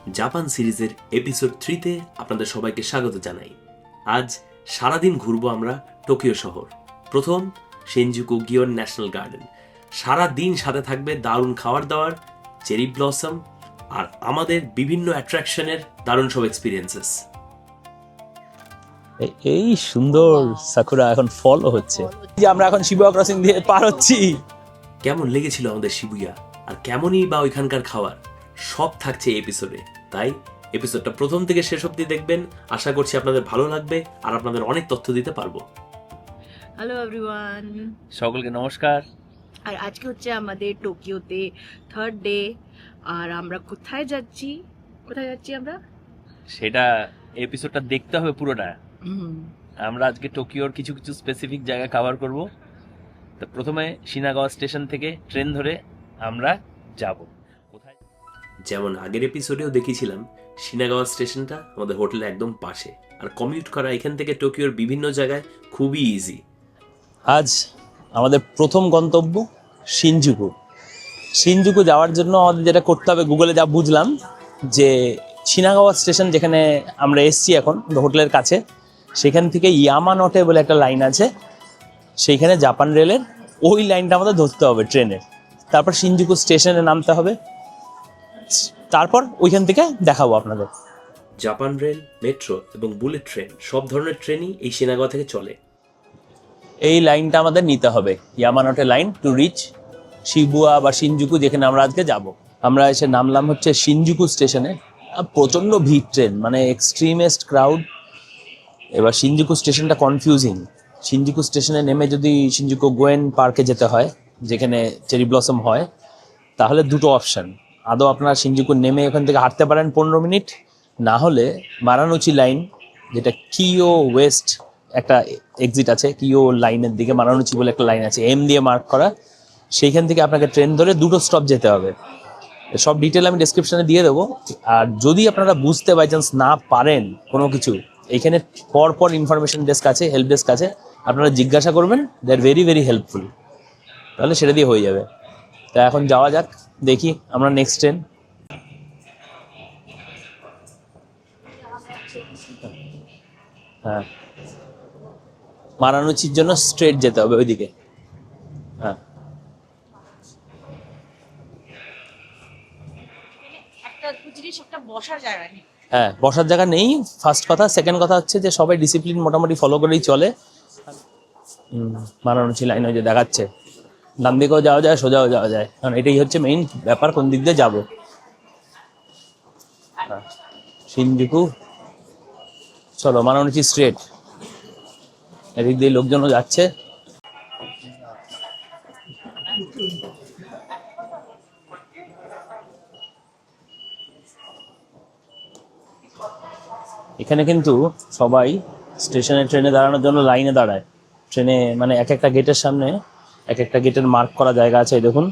Japan সিরিজের episode 3-তে আপনাদের সবাইকে স্বাগত জানাই। আজ সারাদিন ঘুরবো আমরা টোকিও শহর। প্রথম শিনজুকু গিয়ন ন্যাশনাল গার্ডেন। সারা দিন সাথে থাকবে দারুণ খাবার দাবার, চেরি ব্লসম আর আমাদের বিভিন্ন অ্যাট্রাকশনের দারুণ সব এক্সপিরিয়েন্সেস। এই সুন্দর সাকুরা এখন ফলও হচ্ছে। যে আমরা এখন শিবুয়া ক্রসিং দিয়ে পার হচ্ছি। কেমন লেগেছিল আমাদের শিবুয়া, আর কেমনই বা ওইখানকার খাবার, সব থাকছে এই এপিসোডে। তাই এপিসোডটা প্রথম থেকে শেষ অবধি দেখবেন। আশা করছি আপনাদের ভালো লাগবে আর আপনাদের অনেক তথ্য দিতে পারবো। হ্যালো এভরিওয়ান, সকলকে নমস্কার। আর আজকে হচ্ছে আমাদের টোকিওতে থার্ড ডে। আর আমরা কোথায় যাচ্ছি আমরা? সেটা এপিসোডটা দেখতে হবে পুরোটা। আমরা আজকে টোকিওর কিছু কিছু স্পেসিফিক জায়গা কভার করব। তো প্রথমে শিনাগাওয়া স্টেশন থেকে ট্রেন ধরে আমরা যাব কোথায়। যেমন আগের এপিসোডেও দেখিয়েছিলাম, শিনাগাওয়া স্টেশনটা আমাদের হোটেলের একদম পাশে, আর কমিউট করা এখান থেকে টোকিওর বিভিন্ন জায়গায় খুবই ইজি। আজ আমাদের প্রথম গন্তব্য শিনজুকু। শিনজুকু যাওয়ার জন্য আমাদের যেটা করতে হবে, গুগলে যা বুঝলাম যে শিনাগাওয়া স্টেশন যেখানে আমরা এসছি এখন হোটেলের কাছে, সেখান থেকে ইয়ামানোটে বলে একটা লাইন আছে, সেইখানে জাপান রেলের ওই লাইনটা আমাদের ধরতে হবে ট্রেনের। তারপর শিনজুকু স্টেশনে নামতে হবে, তারপর ওইখান থেকে দেখাবো আপনাদের। জাপান রেল, মেট্রো এবং বুলেট ট্রেন সব ধরনের ট্রেনই এই শিনাগাওয়া থেকে চলে। এই লাইনটা আমাদের নিতে হবে, ইয়ামানোটে লাইন, টু রিচ শিবুয়া বা শিনজুকু, যেখানে আমরা আজকে যাব। আমরা এসে নামলাম হচ্ছে শিনজুকু স্টেশনে। প্রচণ্ড ভিড় ট্রেন, মানে এক্সট্রিমেস্ট ক্রাউড। এবার শিনজুকু স্টেশনটা কনফিউজিং। শিনজুকু স্টেশনে নেমে যদি শিনজুকু গোয়েন পার্কে যেতে হয়, যেখানে চেরি ব্লসম হয়, তাহলে দুটো অপশান। আদৌ আপনারা শিনজুকু নেমে ওখান থেকে হাঁটতে পারেন 15 মিনিট, না হলে মারানুচি লাইন, যেটা কিও ওয়েস্ট একটা এক্সিট আছে, কিও লাইনের দিকে মারানুচি বলে একটা লাইন আছে, এম দিয়ে মার্ক করা, সেইখান থেকে আপনাকে ট্রেন ধরে দুটো স্টপ যেতে হবে। সব ডিটেল আমি ডেসক্রিপশনে দিয়ে দেবো। আর যদি আপনারা বুঝতে বাই চান্স না পারেন কোনো কিছু, এইখানে পর ইনফরমেশন ডেস্ক আছে, হেল্প ডেস্ক আছে, আপনারা জিজ্ঞাসা করবেন, দে আর ভেরি ভেরি হেল্পফুল। তাহলে সেটা দিয়ে হয়ে যাবে। তা এখন যাওয়া যাক, দেখি আমরা নেক্সট ট্রেন। হ্যাঁ, মারানুচির জন্য স্ট্রেট যেতে হবে ওইদিকে। হ্যাঁ, হ্যাঁ, বসার জায়গা নেই ফার্স্ট কথা। সেকেন্ড কথা হচ্ছে যে সবাই ডিসিপ্লিন মোটামুটি ফলো করেই চলে। মারানুচি লাইন ওই যে দেখাচ্ছে, ডান দিকেও যাওয়া যায়, সোজাও যাওয়া যায়, কারণ এটাই হচ্ছে মেইন ব্যাপার, কোন দিক দিয়ে যাবো। শিনজুকু, চলো মারানুচি স্ট্রেট। এদিক দিয়ে লোকজনও যাচ্ছে। এখানে কিন্তু সবাই স্টেশনে ট্রেনে দাঁড়ানোর জন্য লাইনে দাঁড়ায়। ট্রেনে মানে এক একটা গেটের সামনে এক একটা গেটের মার্ক করা জায়গা আছে, দেখুন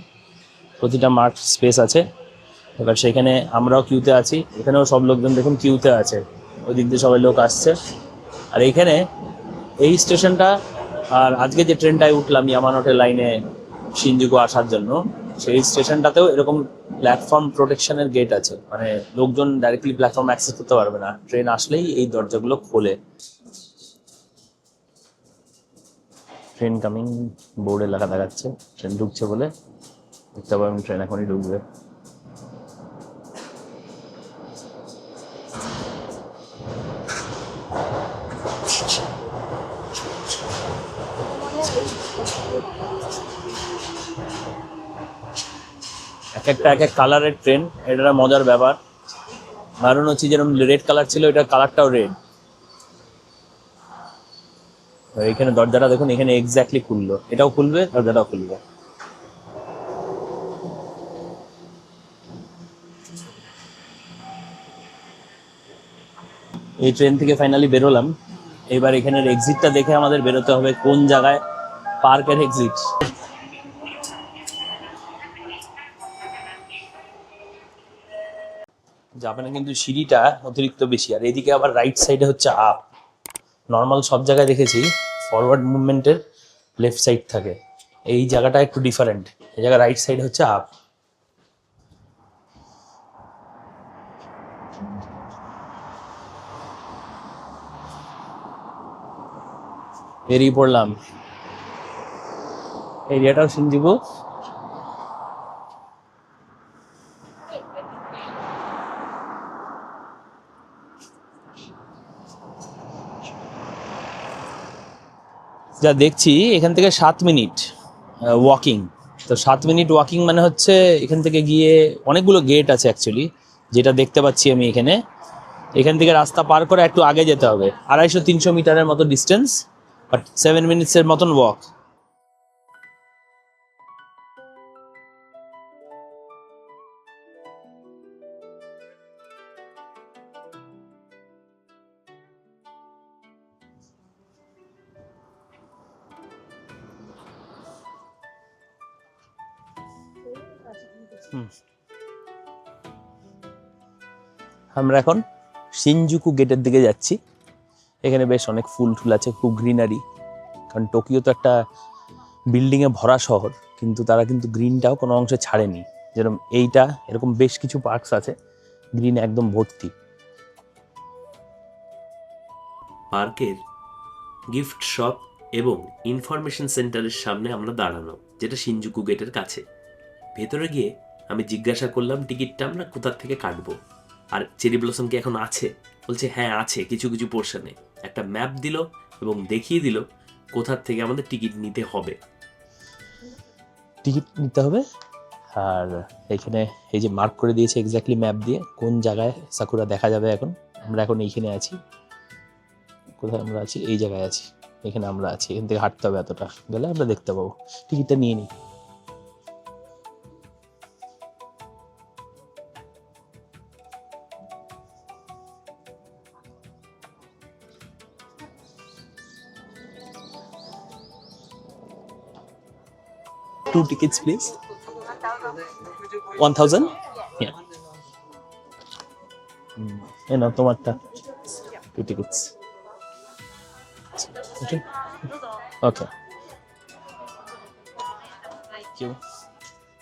প্রতিটা মার্ক স্পেস আছে। এবার সেখানে আমরাও কিউতে আছি, এখানেও সব লোকজন দেখুন কিউতে আছে, ওই দিক দিয়ে সবাই লোক আসছে। আর এইখানে এই স্টেশনটা, আর আজকে যে ট্রেনটায় উঠলাম ইয়ামানোটে লাইনে শিনজুকু আসার জন্য, সেই স্টেশনটাতেও এরকম প্ল্যাটফর্ম প্রোটেকশনের গেট আছে, মানে লোকজন ডাইরেক্টলি প্ল্যাটফর্ম অ্যাক্সেস করতে পারবে না। ট্রেন আসলেই এই দরজাগুলো খোলে। ট্রেন কামিং বোর্ডে লেখা দেখাচ্ছে, ট্রেন ঢুকছে বলে। দেখতে পাবেন ট্রেন এখনই ঢুকবে। এক এক কালারের ট্রেন, এটা মজার ব্যাপার। মারুনোচি যেরকম রেড কালার ছিল, এটার কালারটাও রেড। এইখানে দরজাটা দেখুন, এখানে এক্স্যাক্টলি খুললো, এটাও খুলবে, দরজাটাও খুলবে। এই ট্রেন থেকে ফাইনালি বেরোলাম। এবার এখানের এক্সিটটা দেখে আমাদের বেরোতে হবে কোন জায়গায় পার্কের এক্সিট। জাপানে কিন্তু সিঁড়িটা অতিরিক্ত বেশি, আর এদিকে আবার রাইট সাইডে হচ্ছে আপ। নর্মাল সব জায়গায় দেখেছি ফরওয়ার্ড মুভমেন্টের লেফট সাইড থাকে, এই জায়গাটা একটু ডিফারেন্ট, এই জায়গা রাইট সাইড হচ্ছে আপ। বেরিয়ে পড়লাম। এরিয়াটাও সিনজুকু। যা দেখছি এখান থেকে 7 মিনিট ওয়াকিং। তো 7 মিনিট ওয়াকিং মানে হচ্ছে এখান থেকে গিয়ে অনেকগুলো গেট আছে অ্যাকচুয়ালি, যেটা দেখতে পাচ্ছি আমি এখানে। এখান থেকে রাস্তা পার করে একটু আগে যেতে হবে, 250-300 মিটারের মতো ডিস্টেন্স, বাট 7 মিনিটসের মতন ওয়াক। আমরা এখন শিনজুকু গেটের দিকে যাচ্ছি। এখানে বেশ অনেক ফুল টুল আছে, খুব গ্রিনারি, কারণ টোকিও তো একটা বিল্ডিংয়ে ভরা শহর, কিন্তু তারা কিন্তু গ্রিনটাও কোনো অংশে ছাড়েনি। যেরকম এইটা, এরকম বেশ কিছু পার্কস আছে গ্রিন একদম ভর্তি। পার্কের গিফট শপ এবং ইনফরমেশন সেন্টারের সামনে আমরা দাঁড়ানো, যেটা শিনজুকু গেটের কাছে। ভেতরে গিয়ে আমি জিজ্ঞাসা করলাম টিকিটটা আমরা কোথা থেকে কাটবো, আর চেরি ব্লসম কি এখন আছে? বলছে হ্যাঁ আছে, কিছু কিছু পোর্শনে। একটা ম্যাপ দিল এবং দেখিয়ে দিল কোথার থেকে আমাদের টিকিট নিতে হবে। টিকিট নিতে হবে, আর এখানে এই যে মার্ক করে দিয়েছে এক্স্যাক্টলি ম্যাপ দিয়ে কোন জায়গায় সাকুরা দেখা যাবে। আমরা এখন এইখানে আছি। কোথায় আমরা আছি? এই জায়গায় আছি, এখানে আমরা আছি। এখান থেকে হাঁটতে হবে, এতটা গেলে আমরা দেখতে পাবো। টিকিটটা নিয়ে নিই। Two tickets, please. 1000? Yeah. এই নাও তোমারটা। 2 tickets. Okay. Okay.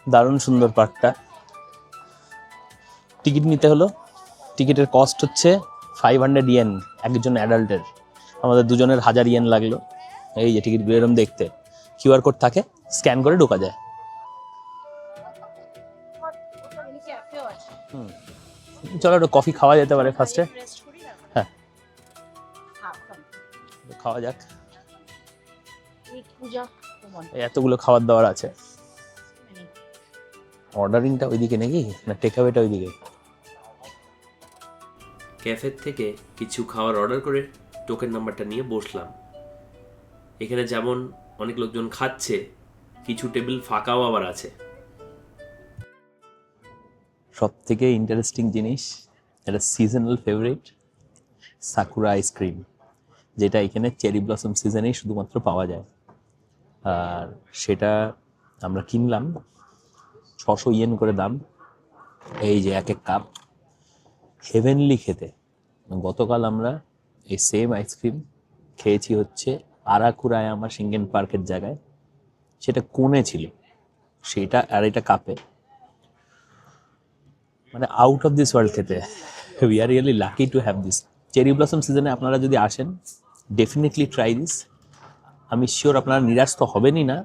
দারুণ সুন্দর পার্কটা। টিকিট নিতে হলো। টিকিটের কস্ট হচ্ছে 500 ইয়েন একজন অ্যাডাল্টের। আমাদের দুজনের 1000 ইয়েন লাগলো। এই যে টিকিট এরকম দেখতে, কিউআর কোড থাকে, স্ক্যান করে ঢোকা যায়। চলো একটু কফি খাওয়া যেতে পারে ফার্স্টে। হ্যাঁ, খাওয়া যাক। এতগুলো খাবার দাবার আছে। অর্ডারিংটা ওইদিকে নাকি, না টেক অ্যাওয়েটা ওইদিকে? ক্যাফের থেকে কিছু খাবার অর্ডার করে টোকেন নাম্বারটা নিয়ে বসলাম। এখানে যেমন অনেক লোকজন খাচ্ছে, কিছু টেবিল ফাঁকাও আবার আছে। সব থেকে ইন্টারেস্টিং জিনিস, এটা সিজনাল ফেভারিট, সাকুরা আইসক্রিম, যেটা এখানে চেরি ব্লসম সিজনেই শুধুমাত্র পাওয়া যায়। আর সেটা আমরা কিনলাম, 600 ইয়েন করে দাম। এই যে এক এক কাপ, হেভেনলি খেতে। গতকাল আমরা এই সেম আইসক্রিম খেয়েছি হচ্ছে আরাকুরায়ামা শিঙ্গেন পার্কের জায়গায়, সেটা কোণে ছিল সেটা, আর এটা কাপে। মানে আউট অফ দিস ওয়ার্ল্ড খেতে। We are really lucky to have this. Cherry blossom সিজনে আপনারা যদি আসেন, ডেফিনেটলি ট্রাই দিস। আমি শিওর আপনারা নিরাশ তো হবেনই না,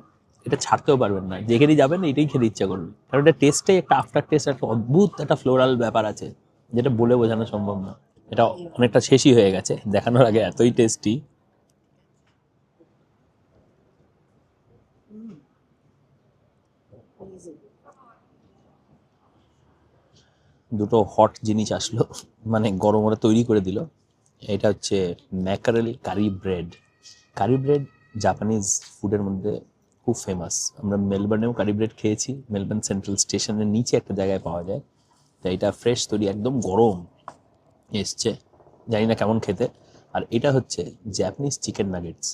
এটা ছাড়তেও পারবেন না। যেখানেই যাবেন এটাই খেতে ইচ্ছা করবে, কারণ এটা টেস্টে একটা আফটার টেস্ট, একটা অদ্ভুত একটা ফ্লোরাল ব্যাপার আছে, যেটা বলে বোঝানো সম্ভব না। এটা অনেকটা শেষই হয়ে গেছে দেখানোর আগে, এতই টেস্টি। দুটো হট জিনিস আসলো, মানে গরম ওরা তৈরি করে দিল। এটা হচ্ছে ম্যাকারেল কারি ব্রেড। কারি ব্রেড জাপানিজ ফুডের মধ্যে খুব ফেমাস। আমরা মেলবোর্নেও কারি ব্রেড খেয়েছি, মেলবোর্ন সেন্ট্রাল স্টেশনের নিচে একটা জায়গায় পাওয়া যায়। তো এটা ফ্রেশ তৈরি, একদম গরম এসছে, জানি না কেমন খেতে। আর এটা হচ্ছে Japanese chicken nuggets,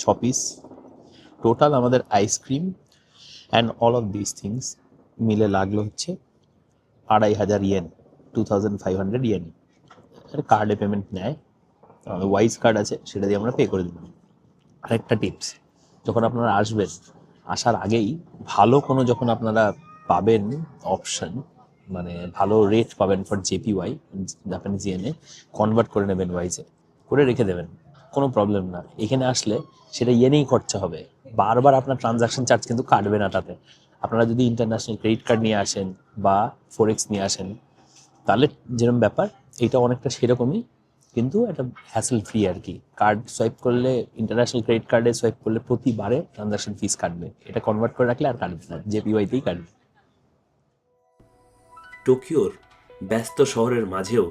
6 piece total. আমাদের ice cream and all of this things মিলে লাগলো হচ্ছে 2500 ইয়েন, 2500 ইয়েন। কার্ডে পেমেন্ট নেয়, ওয়াইজ কার্ড আছে, সেটা দিয়ে আমরা পে করে দিলাম। আরেকটা টিপস, যখন আপনারা আসবেন, আসার আগেই ভালো কোনো যখন আপনারা পাবেন অপশন, মানে ভালো রেট পাবেন ফর জেপিওয়াই, জাপানিজ ইয়েনে কনভার্ট করে নেবেন ওয়াইজে, করে রেখে দেবেন, কোনো প্রবলেম না। এখানে আসলে সেটা ইয়েনেই খরচা হবে, বারবার আপনার ট্রানজাকশন চার্জ কিন্তু কাটবে না তাতে। আপনারা যদি ইন্টারন্যাশনাল ক্রেডিট কার্ড নিয়ে আসেন বা ফরেক্স নিয়ে আসেন, তাহলে যেরকম ব্যাপার এটা অনেকটা সেরকমই, কিন্তু একটা হ্যাসেল ফ্রি আর কি। কার্ড সোয়াইপ করলে, ইন্টারন্যাশনাল ক্রেডিট কার্ডে সোয়াইপ করলে প্রতিবারে ট্রানজাকশন ফিস কাটবে, এটা কনভার্ট করে রাখলে আর কাটবে না, জেপিওয়াইতেই কাটবে। টোকিওর ব্যস্ত শহরের মাঝেও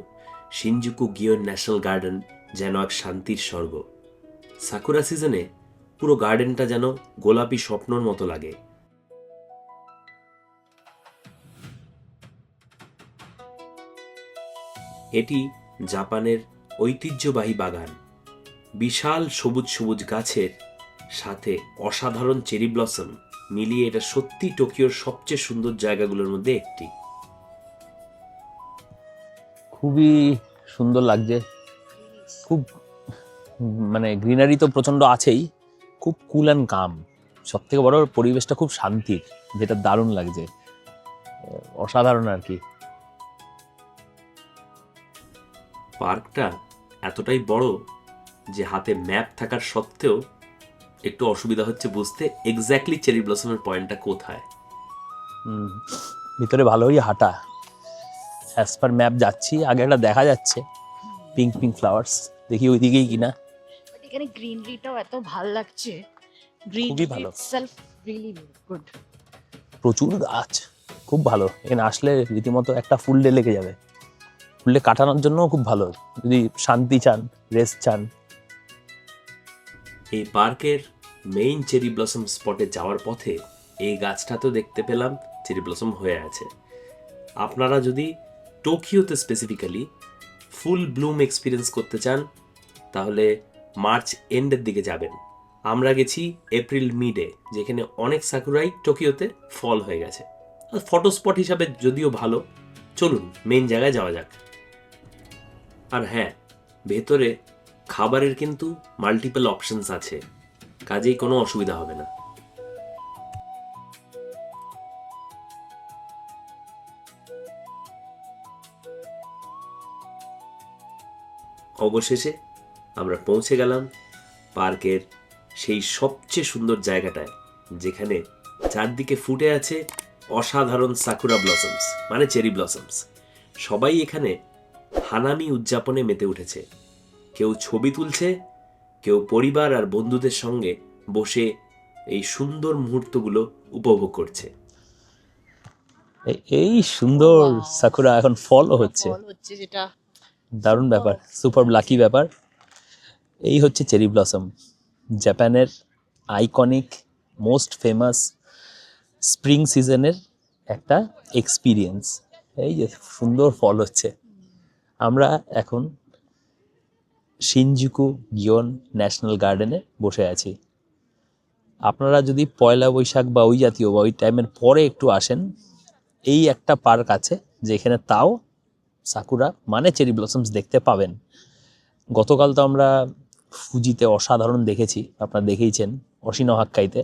শিনজুকু গিয়ন ন্যাশনাল গার্ডেন যেন এক শান্তির স্বর্গ। সাকুরা সিজনে পুরো গার্ডেনটা যেন গোলাপি স্বপ্নর মতো লাগে। এটি জাপানের ঐতিহ্যবাহী বাগান, বিশাল সবুজ সবুজ গাছের সাথে অসাধারণ চেরি ব্লসম মিলিয়ে এটা সত্যি টোকিওর সবচেয়ে সুন্দর জায়গাগুলোর মধ্যে একটি। খুবই সুন্দর লাগছে, খুব মানে গ্রিনারি তো প্রচণ্ড আছেই, খুব কুল অ্যান্ড কাম, সব থেকে বড় পরিবেশটা খুব শান্তির, যেটা দারুণ লাগছে, অসাধারণ আর কি। পার্কটা এতটাই বড় যে হাতে ম্যাপ থাকার সত্ত্বেও একটু অসুবিধা হচ্ছে বুঝতে এক্স্যাক্টলি চেরি ব্লসমের পয়েন্টটা কোথায়। ভিতরে ভালোই হাঁটা, অ্যাজ পার ম্যাপ যাচ্ছি, আগে একটা দেখা যাচ্ছে পিঙ্ক পিঙ্ক ফ্লাওয়ার্স, দেখি ওই দিকেই কিনা। বাট এখানে গ্রিনারিটাও এত ভালো লাগছে, খুবই ভালো। Self really good. প্রচুর গাছ, খুব ভালো। এখানে আসলে রীতিমতো একটা ফুল ডে লেগে যাবে, ফুল ডে কাটানোর জন্য খুব ভালো, যদি শান্তি চান, রেস্ট চান। এই পার্কের মেইন চেরি ব্লসম স্পটে যাওয়ার পথে এই গাছটাতেও দেখতে পেলাম চেরি ব্লসম হয়ে আছে। আপনারা যদি টোকিওতে স্পেসিফিক্যালি ফুল ব্লুম এক্সপিরিয়েন্স করতে চান তাহলে মার্চ এন্ডের দিকে যাবেন। আমরা গেছি এপ্রিল মিডে, যেখানে অনেক সাকুরাই টোকিওতে ফল হয়ে গেছে। ফটো স্পট হিসাবে যদিও ভালো। চলুন মেইন জায়গায় যাওয়া যাক। আর হ্যাঁ, ভেতরে খাবারের কিন্তু মাল্টিপল অপশনস আছে, কাজেই কোনো অসুবিধা হবে না। অবশেষে আমরা পৌঁছে গেলাম পার্কের সেই সবচেয়ে সুন্দর জায়গাটায়, যেখানে চারদিকে ফুটে আছে অসাধারণ সাকুরা ব্লসমস মানে চেরি ব্লসমস। সবাই এখানে হানামি উদযাপনে মেতে উঠেছে। কেউ ছবি তুলছে, কেউ পরিবার আর বন্ধুদের সঙ্গে বসে এই সুন্দর মুহূর্তগুলো উপভোগ করছে। এই সুন্দর সাকুরা এখন ফলও হচ্ছে, যেটা দারুণ ব্যাপার, সুপার লাকি ব্যাপার। এই হচ্ছে চেরি ব্লসম, জাপানের আইকনিক মোস্ট ফেমাস স্প্রিং সিজনের একটা এক্সপিরিয়েন্স। এই যে সুন্দর ফল হচ্ছে। আমরা এখন শিনজুকু গিয়ন ন্যাশনাল গার্ডেনে বসে আছি। আপনারা যদি পয়লা বৈশাখ বা ওই জাতীয় বা ওই টাইমের পরে একটু আসেন, এই একটা পার্ক আছে যেখানে তাও সাকুরা মানে চেরি ব্লসমস দেখতে পাবেন। গতকাল তো আমরা ফুজিতে অসাধারণ দেখেছি, আপনারা দেখেইছেন অশিনোহাক্কাইতে,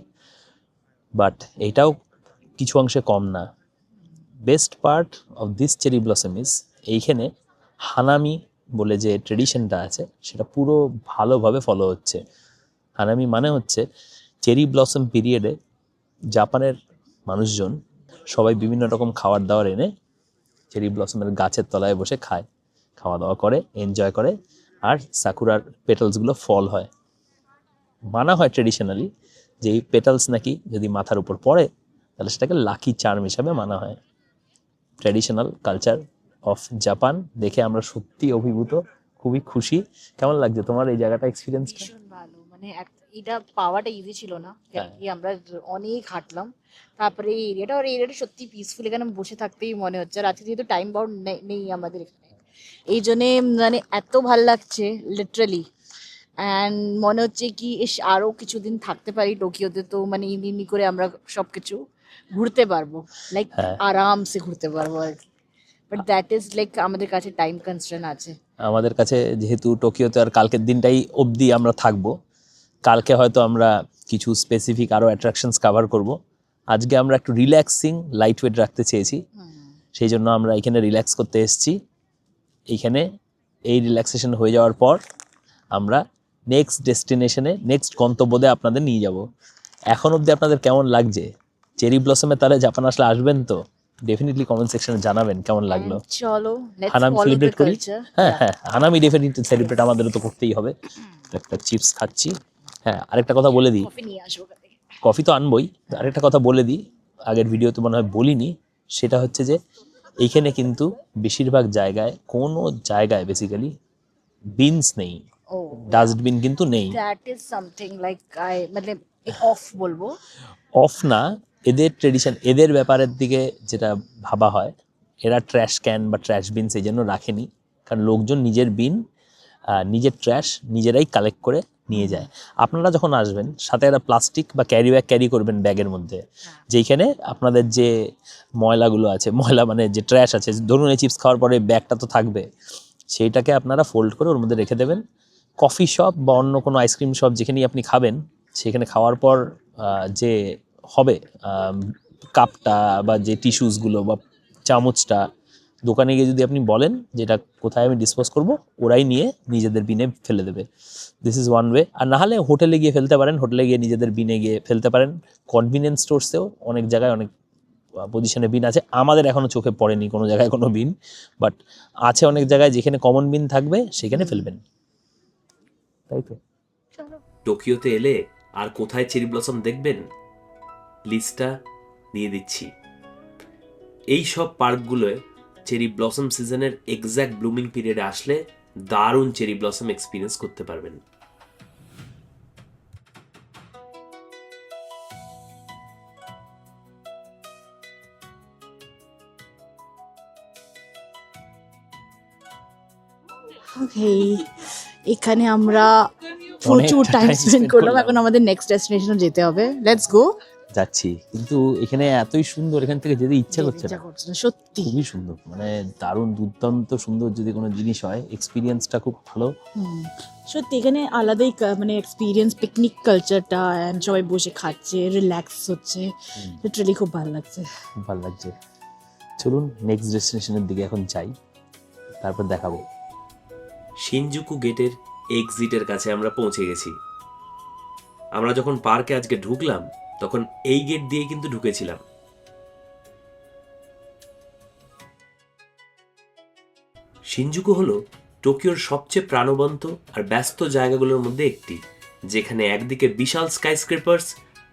বাট এটাও কিছু অংশে কম না। Best part of this cherry blossom is এইখানে হানামি বলে যে ট্রেডিশনটা আছে সেটা পুরো ভালোভাবে ফলো হচ্ছে। হানামি মানে হচ্ছে চেরি ব্লসম পিরিয়ডে জাপানের মানুষজন সবাই বিভিন্ন রকম খাবার দাবার এনে চেরি ব্লসমের গাছের তলায় বসে খায়, খাওয়া দাওয়া করে, এনজয় করে, আর সাকুরার পেটালসগুলো ফল হয়। মানা হয় ট্রেডিশনালি যে এই পেটালস নাকি যদি মাথার উপর পড়ে তাহলে সেটাকে লাকি চার্ম হিসাবে মানা হয়। ট্র্যাডিশনাল কালচার অফ জাপান দেখে আমরা সত্যি অভিভূত, খুবই খুশি। কেমন লাগছে তোমার এই জায়গাটা এক্সপিরিয়েন্স? ভীষণ ভালো, মানে এটা পাওয়াটা ইজি ছিল না, হ্যাঁ। কি আমরা অনেক হাঁটলাম, তারপরে এই এরিয়াটা সত্যি পিসফুল, এখানে বসে থাকতেই মনে হচ্ছে। আর আজকে যেহেতু টাইম বাউন্ড নেই আমাদের এখানে, এই জন্যে মানে এত ভাল লাগছে লিটারালি। অ্যান্ড মনে হচ্ছে কি আরো কিছুদিন থাকতে পারি টোকিওতে, তো মানে এমনি করে আমরা সবকিছু ঘুরতে পারবো, লাইক হ্যাঁ। আরামসে ঘুরতে পারবো আর কি। বাট দ্যাট ইজ লাইক আমাদের কাছে টাইম কনস্ট্রেন্ট আছে। আমাদের কাছে যেহেতু টোকিওতে আর কালকের দিনটাই অবধি আমরা থাকবো, কালকে হয়তো আমরা কিছু স্পেসিফিক আরও অ্যাট্রাকশনস কভার করব। আজকে আমরা একটু রিল্যাক্সিং লাইট ওয়েট রাখতে চেয়েছি, সেই জন্য আমরা এখানে রিল্যাক্স করতে এসেছি। এইখানে এই রিল্যাক্সেশন হয়ে যাওয়ার পর আমরা নেক্সট ডেস্টিনেশনে, নেক্সট গন্তব্যে আপনাদের নিয়ে যাব। এখন অবধি আপনাদের কেমন লাগছে? চেরি ব্লসমের তাহলে জাপান আসলে আসবেন তো? ডেফিনেটলি কমেন্ট সেকশনে জানাবেন কেমন লাগলো। চলো let's hanami follow the celebrate করি। কালচার। হ্যাঁ হ্যাঁ, হানামি ডেফিনেটলি সেলিব্রেট আমাদেরও তো করতেই হবে। একটা চিপস খাচ্ছি। হ্যাঁ, আরেকটা কথা বলে দিই, কফি নিয়ে আসবো ওখান থেকে। কফি তো আনবই। আরেকটা কথা বলে দিই, আগের ভিডিওতে মনে হয় বলিনি, সেটা হচ্ছে যে এইখানে কিন্তু বেশিরভাগ জায়গায়, কোনো জায়গায় বেসিক্যালি বিনস নেই, ও ডাস্টবিন কিন্তু নেই। That is something like I মানে অফ বলবো। অফ না, এদের ট্রেডিশন, এদের ব্যাপারের দিকে যেটা ভাবা হয়, এরা ট্র্যাশ ক্যান বা ট্র্যাশ বিন সেই জন্য রাখেনি, কারণ লোকজন নিজের বিন, নিজের ট্র্যাশ নিজেরাই কালেক্ট করে নিয়ে যায়। আপনারা যখন আসবেন সাথে একটা প্লাস্টিক বা ক্যারি ব্যাগ ক্যারি করবেন ব্যাগের মধ্যে, যেইখানে আপনাদের যে ময়লাগুলো আছে, ময়লা মানে যে ট্র্যাশ আছে, ধরুন এই চিপস খাওয়ার পরে ব্যাগটা তো থাকবে, সেইটাকে আপনারা ফোল্ড করে ওর মধ্যে রেখে দেবেন। কফি শপ বা অন্য কোনো আইসক্রিম শপ যেখানেই আপনি খাবেন, সেখানে খাওয়ার পর যে হবে কাপটা বা যে টিস্যুসগুলো বা চামচটা, দোকানে গিয়ে যদি আপনি বলেন যেটা কোথায় আমি ডিসপোজ করব, ওরাই নিয়ে নিজেদের বিনে ফেলে দেবে। This is one way. আর নাহলে হোটেলে গিয়ে ফেলতে পারেন, হোটেলে গিয়ে নিজেদের বিনে গিয়ে ফেলতে পারেন। কনভিনিয়েন্স স্টোরসেও অনেক জায়গায় অনেক পজিশনে বিন আছে, আমাদের এখনও চোখে পড়েনি কোনো জায়গায় কোনো বিন, বাট আছে অনেক জায়গায় যেখানে কমন বিন থাকবে সেখানে ফেলবেন, তাই তো। টোকিওতে এলে আর কোথায় চেরি ব্লসম দেখবেন, লিস্টটা দিয়ে দিচ্ছি। এই সব পার্কগুলোয় চেরি ব্লসম সিজনের এক্স্যাক্ট ব্লুমিং পিরিয়ডে আসলে দারুণ চেরি ব্লসম এক্সপিরিয়েন্স করতে পারবেন। ওকে, এখানে আমরা প্রচুর টাইম time স্পেন্ড spend করলাম। করলাম। এখন আমাদের নেক্সট ডেস্টিনেশনে যেতে হবে। Let's go. যাচ্ছি, কিন্তু এখানে এতই সুন্দর, এখান থেকে যেতে ইচ্ছা করছে না। সত্যি খুবই সুন্দর, মানে দারুণ দুর্দান্ত সুন্দর যদি কোনো জিনিস হয়, এক্সপিরিয়েন্সটা খুব ভালো। সত্যি এখানে আলাদাই মানে এক্সপিরিয়েন্স, পিকনিক কালচারটা, অ্যান্ড সবাই বসে খাচ্ছে, রিল্যাক্স হচ্ছে, লিটারালি খুব ভালো লাগছে। খুব ভালো লাগছে। চলুন নেক্সট ডেস্টিনেশনের দিকে এখন যাই, তারপর দেখাবো। শিনজুকু গেটের এক্সিটের কাছে আমরা পৌঁছে গেছি। আমরা যখন পার্কে আজকে ঢুকলাম তখন এই গেট দিয়ে কিন্তু ঢুকেছিলাম। শিনজুকু হলো টোকিওর সবচেয়ে প্রাণবন্ত আর ব্যস্ত জায়গাগুলোর মধ্যে একটি, যেখানে একদিকে বিশাল স্কাইস্ক্রেপার্স,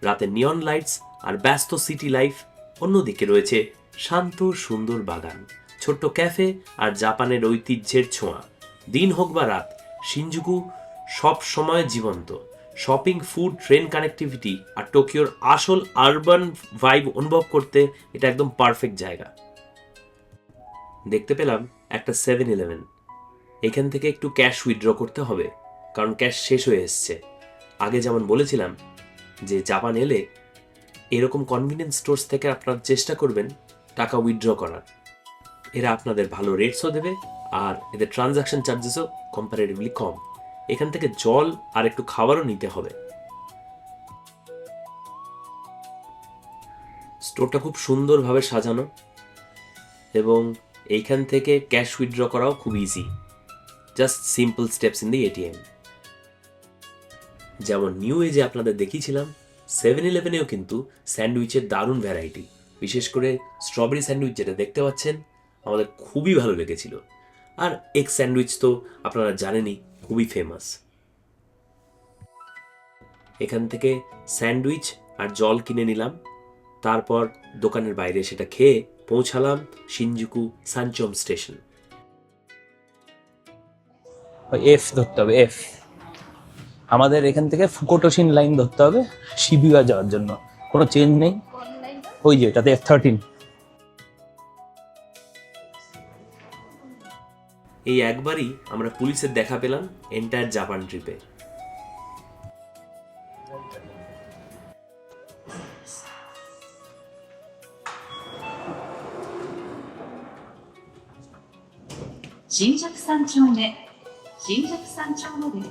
রাতে নিয়ন লাইটস আর ব্যস্ত সিটি লাইফ, অন্যদিকে রয়েছে শান্ত সুন্দর বাগান, ছোট্ট ক্যাফে আর জাপানের ঐতিহ্যের ছোঁয়া। দিন হোক বা রাত, শিনজুকু সব সময় জীবন্ত। শপিং, ফুড, ট্রেন কানেক্টিভিটি আর টোকিওর আসল আরবান ভাইব অনুভব করতে এটা একদম পারফেক্ট জায়গা। দেখতে পেলাম একটা 7-Eleven। এখান থেকে একটু ক্যাশ উইথড্র করতে হবে, কারণ ক্যাশ শেষ হয়ে এসছে। আগে যেমন বলেছিলাম যে জাপান এলে এরকম কনভিনিয়েন্স স্টোর্স থেকে আপনারা চেষ্টা করবেন টাকা উইথড্র করার। এরা আপনাদের ভালো রেটসও দেবে আর এদের ট্রানজাকশন চার্জেসও কম্পারেটিভলি কম। এখান থেকে জল আর একটু খাবারও নিতে হবে। স্টোরটা খুব সুন্দরভাবে সাজানো এবং এইখান থেকে ক্যাশ উইথড্র করাও খুব easy, just simple steps in the ATM. যেমন নিউ এজে আপনাদের দেখিয়েছিলাম, 7-Eleven-এও কিন্তু স্যান্ডউইচের দারুণ ভ্যারাইটি, বিশেষ করে স্ট্রবেরি স্যান্ডউইচ যেটা দেখতে পাচ্ছেন আমাদের খুবই ভালো লেগেছিল। আর এগ স্যান্ডউইচ তো আপনারা জানেনই, খুবই ফেমাস। এখান থেকে স্যান্ডউইচ আর জল কিনে নিলাম, তারপর দোকানের বাইরে সেটা খেয়ে পৌঁছালাম শিনজুকু সানচোম স্টেশন। এফ ধরতে হবে, এফ। আমাদের এখান থেকে ফুকোটোশিন লাইন ধরতে হবে শিবুয়া যাওয়ার জন্য, কোনো চেঞ্জ নেই। ওই যে এটাতে F13। এই একবারই আমরা পুলিশের দেখা পেলাম এন্টায়ার জাপান ট্রিপে।新宿三丁目、新宿三丁目で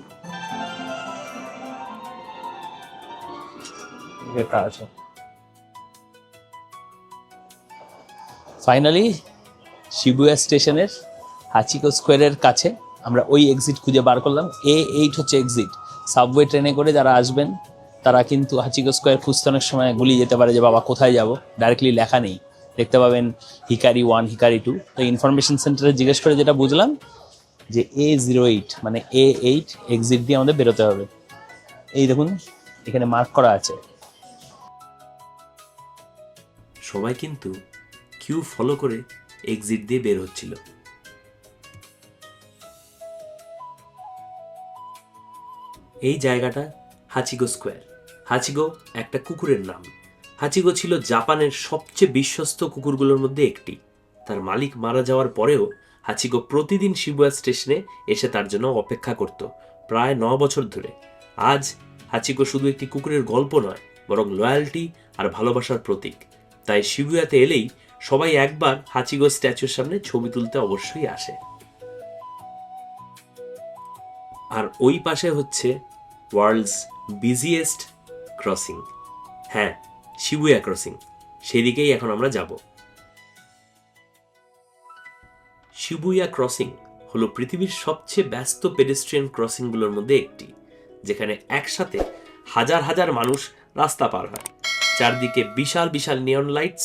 す。ফাইনালি শিবুয়া স্টেশনের হাচিকো স্কোয়ারের কাছে আমরা ওই এক্সিট খুঁজে বার করলাম। A8 হচ্ছে এক্সিট। সাবওয়ে ট্রেনে করে যারা আসবেন তারা কিন্তু হাচিকো স্কোয়ার খুঁজতে অনেক সময় গুলিয়ে যেতে পারে যে বাবা কোথায় যাব, ডাইরেক্টলি লেখা নেই। দেখতে পাবেন হিকারি 1, হিকারি 2। তো ইনফরমেশন সেন্টারে জিজ্ঞেস করে যেটা বুঝলাম যে A08 মানে A8 এক্সিট দিয়ে আমাদের বেরোতে হবে। এই দেখুন এখানে মার্ক করা আছে। সবাই কিন্তু কিউ ফলো করে এক্সিট দিয়ে বের হচ্ছিল। এই জায়গাটা হাচিগো স্কোয়ার। হাচিগো একটা কুকুরের নাম। হাচিগো ছিল জাপানের সবচেয়ে বিশ্বস্ত কুকুরগুলোর মধ্যে একটি। তার মালিক মারা যাওয়ার পরেও হাচিগো প্রতিদিন শিবুয়া স্টেশনে এসে তার জন্য অপেক্ষা করত, প্রায় 9 বছর ধরে। আজ হাচিগো শুধু একটি কুকুরের গল্প নয়, বরং লয়্যালটি আর ভালোবাসার প্রতীক। তাই শিবুয়াতে এলেই সবাই একবার হাচিগো স্ট্যাচুর সামনে ছবি তুলতে অবশ্যই আসে। আর ওই পাশে হচ্ছে ওয়ার্ল্ডস বিজিয়েস্ট ক্রসিং। হ্যাঁ, শিবুয়া ক্রসিং। সেদিকেই এখন আমরা যাব। শিবুয়া ক্রসিং হলো পৃথিবীর সবচেয়ে ব্যস্ত পেডেস্ট্রিয়ান ক্রসিংগুলোর মধ্যে একটি, যেখানে একসাথে হাজার হাজার মানুষ রাস্তা পার হয়। চারদিকে বিশাল বিশাল neon lights,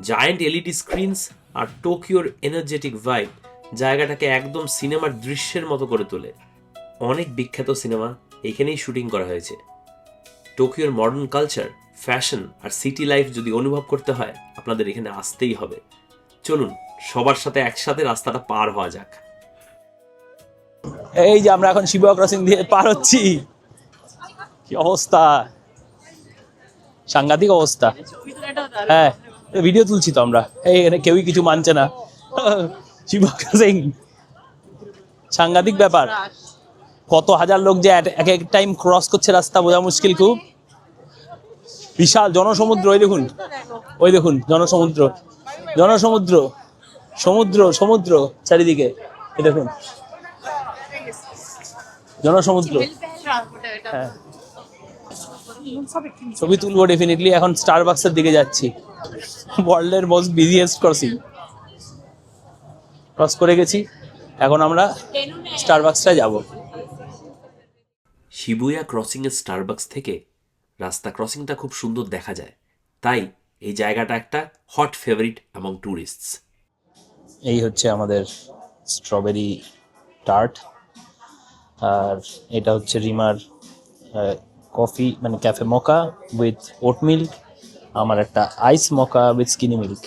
giant LED screens আর টোকিওর এনার্জেটিক ভাইব জায়গাটাকে একদম সিনেমার দৃশ্যের মতো করে তোলে। অনেক বিখ্যাত সিনেমা এখানেই শুটিং করা হয়েছে। টোকিওর মডার্ন কালচার, ফ্যাশন আর সিটি লাইফ যদি অনুভব করতে হয় আপনাদের এখানে আসতেই হবে। চলুন সবার সাথে একসাথে রাস্তাটা পার হওয়া যাক। এই যে আমরা এখন শিবুয়া ক্রসিং দিয়ে পার হচ্ছি। কি অবস্থা, সাংঘাতিক অবস্থা। হ্যাঁ, ভিডিও তুলছি তো আমরা। এই এখানে কেউই কিছু মানছে না। শিবুয়া ক্রসিং সাংঘাতিক ব্যাপার। কত হাজার লোক যে এক এক টাইম ক্রস করছে রাস্তা বোঝা মুশকিল খুব। বিশাল জনসমুদ্র। ওই দেখুন, ওই দেখুন জনসমুদ্র, জনসমুদ্র, সমুদ্র সমুদ্র চারিদিকে। এই দেখুন জনসমুদ্র। হ্যাঁ, ছবি তুলবো ডেফিনেটলি। এখন স্টারবাকসের দিকে যাচ্ছি। ওয়ার্ল্ডের মোস্ট বিজিয়েস্ট ক্রসিং ক্রস করে গেছি। এখন আমরা স্টারবাকসটা যাব। শিবুয়া ক্রসিংয়ের স্টারবাকস থেকে রাস্তা ক্রসিংটা খুব সুন্দর দেখা যায়, তাই এই জায়গাটা একটা হট ফেভারিট অ্যামং ট্যুরিস্টস। এই হচ্ছে আমাদের স্ট্রবেরি টার্ট, আর এটা হচ্ছে রিমার কফি মানে cafe mocha with oat milk, আমার একটা ice mocha with skinny milk,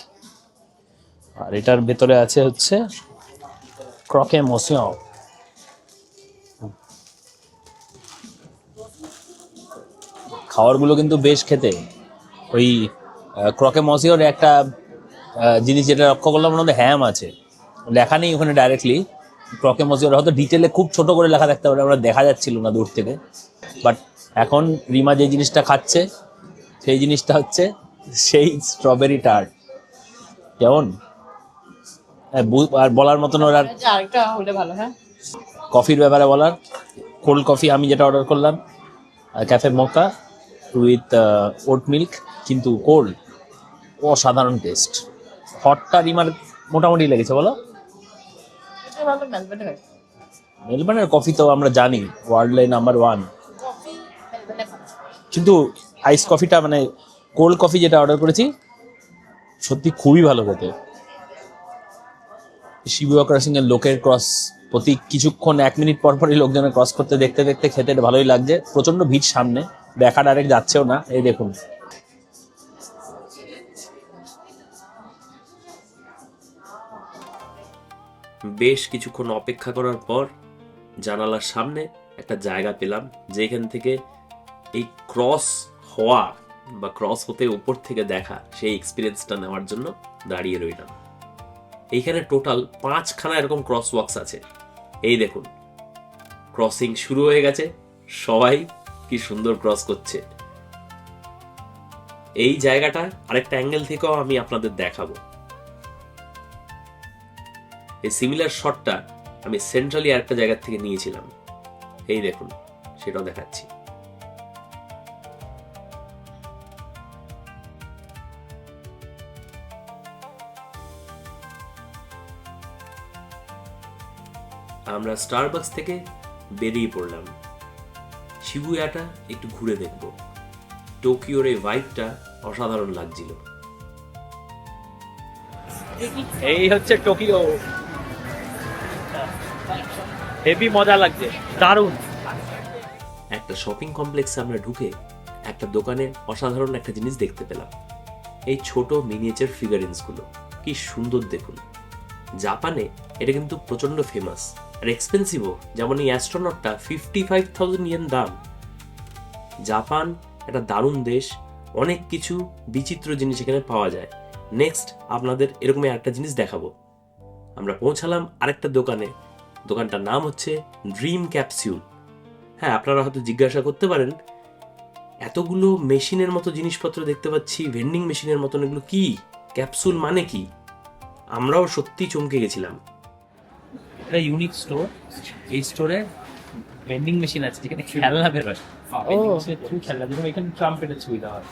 আর এটার ভেতরে আছে হচ্ছে ক্রকে মসিও। খাবারগুলো কিন্তু বেশ খেতে। ওই ক্রকে মসিওর একটা জিনিস যেটা লক্ষ্য করলাম ওর মধ্যে হ্যাম আছে, লেখা নেই ওখানে ডাইরেক্টলি। ক্রকে মসিওর হয়তো ডিটেলে খুব ছোট করে লেখা থাকতে পারে, আমরা দেখা যাচ্ছিল না দূর থেকে। বাট এখন রিমা যে জিনিসটা খাচ্ছে সেই জিনিসটা হচ্ছে সেই স্ট্রবেরি টার্ট। কেমন আর বলার মতন ওর আর আরেকটা হলে ভালো। হ্যাঁ, কফির ব্যাপারে বলার, কোল্ড কফি আমি যেটা অর্ডার করলাম cafe mocha with oat milk, কিন্তু কোল্ড, অসাধারণ টেস্ট। হটটা রিমার মোটামুটি লেগেছে বলো। ভালো মেলবোর্নে হয় মেলবোর্নের কফি তো আমরা জানি ওয়ার্ল্ডে নাম্বার 1, কফি, মেলবোর্নে ভালো। কিন্তু আইস কফিটা মানে কোল্ড কফি যেটা অর্ডার করেছি সত্যি খুবই ভালো খেতে। শিবুয়া ক্রসিং এর লোকের ক্রস প্রতি কিছুক্ষণ 1 মিনিট পর পরই লোকজনের ক্রস করতে দেখতে দেখতে খেতে ভালোই লাগছে। প্রচন্ড ভিড় সামনে, দেখা ডাইরেক্ট যাচ্ছেও না। এই দেখুন বেশ কিছুক্ষণ অপেক্ষা করার পর জানালার সামনে একটা জায়গা পেলাম, যেখান থেকে এই ক্রস হওয়া বা ক্রস হতে উপর থেকে দেখা সেই এক্সপিরিয়েন্সটা নেওয়ার জন্য দাঁড়িয়ে রইলাম। এইখানে টোটাল 5খানা এরকম ক্রস ওয়াক্স আছে। এই দেখুন ক্রসিং শুরু হয়ে গেছে, সবাই কি সুন্দর ক্রস করছে। এই জায়গাটা আরেকটা অ্যাঙ্গেল থেকেও আমি আপনাদের দেখাবো। এই সিমিলার শটটা আমি সেন্ট্রালি আরেকটা জায়গা থেকে নিয়েছিলাম। এই দেখুন, সেটাও দেখাচ্ছি। আমরা স্টারবাকস থেকে বেরিয়ে পড়লাম। শিবুয়াটা একটু ঘুরে দেখব। টোকিওর এই ভাইবটা অসাধারণ লাগছিল। এই হচ্ছে টোকিও, হেভি মজা লাগছে, দারুণ। একটা শপিং কমপ্লেক্সে আমরা ঢুকে একটা দোকানে অসাধারণ একটা জিনিস দেখতে পেলাম। এই ছোট মিনিয়েচার ফিগারিন্সগুলো কি সুন্দর দেখুন। জাপানে এটা কিন্তু প্রচন্ড ফেমাস আর এক্সপেন্সিভও। যেমন এই অ্যাস্ট্রোনটটা 55,000 ইয়েন দাম। জাপান একটা দারুণ দেশ, অনেক কিছু বিচিত্র জিনিস এখানে পাওয়া যায়। নেক্সট আপনাদের এরকমই একটা জিনিস দেখাবো। আমরা পৌঁছালাম আরেকটা দোকানে। দোকানটার নাম হচ্ছে ড্রিম ক্যাপসিউল। হ্যাঁ, আপনারা হয়তো জিজ্ঞাসা করতে পারেন, এতগুলো মেশিনের মতো জিনিসপত্র দেখতে পাচ্ছি, ভেন্ডিং মেশিনের মতন, এগুলো কি? ক্যাপসুল মানে কি? আমরাও সত্যি চমকে গেছিলাম। এটা ইউনিক স্টোর। এই স্টোরে ভেন্ডিং মেশিন আছে যেখানে খেলনা বেরোয়। খুব খেলনা, যেরকম এখানে ট্রাম্পেটের সুবিধা হয়,